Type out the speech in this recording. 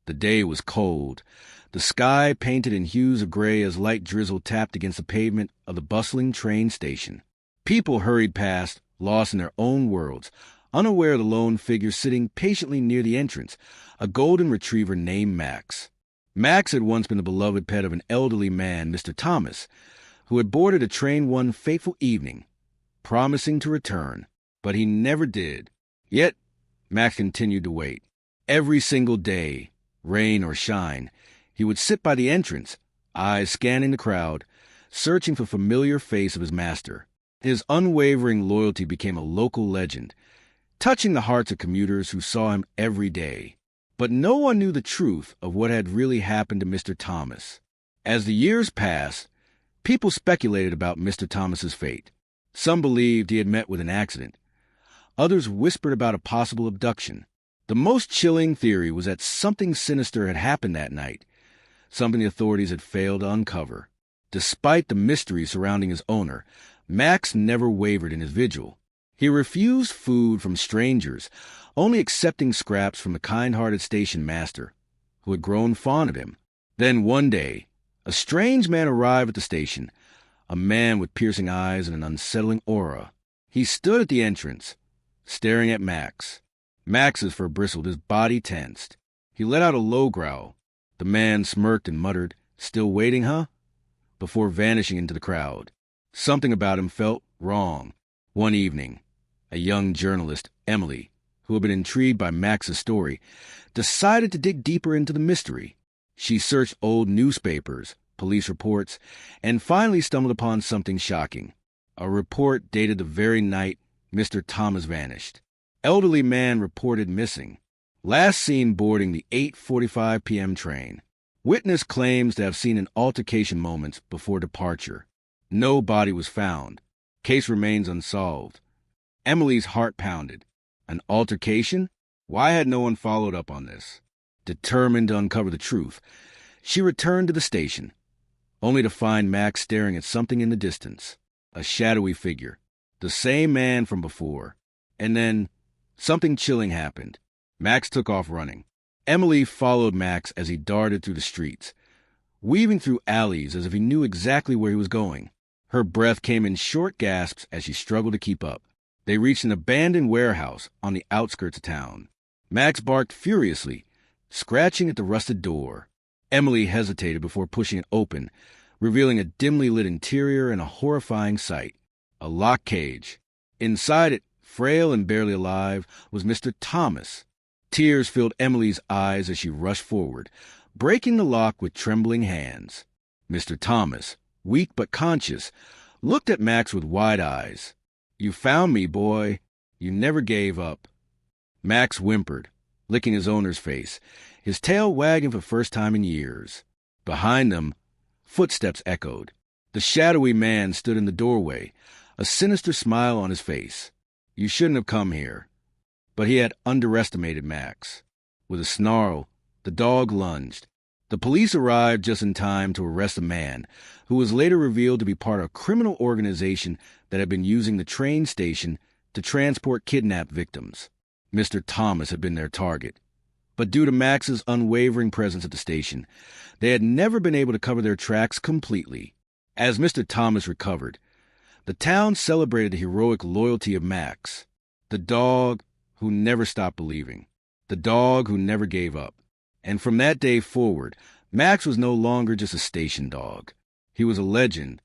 The day was cold, the sky painted in hues of gray as light drizzle tapped against the pavement of the bustling train station. People hurried past, lost in their own worlds, unaware of the lone figure sitting patiently near the entrance, a golden retriever named Max. Max had once been the beloved pet of an elderly man, Mr. Thomas, who had boarded a train one fateful evening, promising to return, but he never did. Yet, Max continued to wait. Every single day, rain or shine, he would sit by the entrance, eyes scanning the crowd, searching for the familiar face of his master. His unwavering loyalty became a local legend, touching the hearts of commuters who saw him every day. But no one knew the truth of what had really happened to Mr. Thomas. As the years passed, people speculated about Mr. Thomas's fate. Some believed he had met with an accident. Others whispered about a possible abduction. The most chilling theory was that something sinister had happened that night, something the authorities had failed to uncover. Despite the mystery surrounding his owner, Max never wavered in his vigil. He refused food from strangers, only accepting scraps from the kind-hearted station master, who had grown fond of him. Then one day, a strange man arrived at the station, a man with piercing eyes and an unsettling aura. He stood at the entrance, staring at Max. Max's fur bristled, his body tensed. He let out a low growl. The man smirked and muttered, "Still waiting, huh?" before vanishing into the crowd. Something about him felt wrong. One evening, a young journalist, Emily, who had been intrigued by Max's story, decided to dig deeper into the mystery. She searched old newspapers, police reports, and finally stumbled upon something shocking. A report dated the very night Mr. Thomas vanished. Elderly man reported missing. Last seen boarding the 8:45 p.m. train. Witness claims to have seen an altercation moments before departure. No body was found. Case remains unsolved. Emily's heart pounded. An altercation? Why had no one followed up on this? Determined to uncover the truth, she returned to the station, only to find Max staring at something in the distance. A shadowy figure. The same man from before. And then, something chilling happened. Max took off running. Emily followed Max as he darted through the streets, weaving through alleys as if he knew exactly where he was going. Her breath came in short gasps as she struggled to keep up. They reached an abandoned warehouse on the outskirts of town. Max barked furiously, scratching at the rusted door. Emily hesitated before pushing it open, revealing a dimly lit interior and a horrifying sight. A locked cage. Inside it, frail and barely alive, was Mr. Thomas. Tears filled Emily's eyes as she rushed forward, breaking the lock with trembling hands. Mr. Thomas, weak but conscious, looked at Max with wide eyes. "You found me, boy. You never gave up." Max whimpered, licking his owner's face, his tail wagging for the first time in years. Behind them, footsteps echoed. The shadowy man stood in the doorway, a sinister smile on his face. "You shouldn't have come here." But he had underestimated Max. With a snarl, the dog lunged. The police arrived just in time to arrest a man who was later revealed to be part of a criminal organization that had been using the train station to transport kidnapped victims. Mr. Thomas had been their target. But due to Max's unwavering presence at the station, they had never been able to cover their tracks completely. As Mr. Thomas recovered, the town celebrated the heroic loyalty of Max, the dog who never stopped believing, the dog who never gave up. And from that day forward, Max was no longer just a station dog. He was a legend,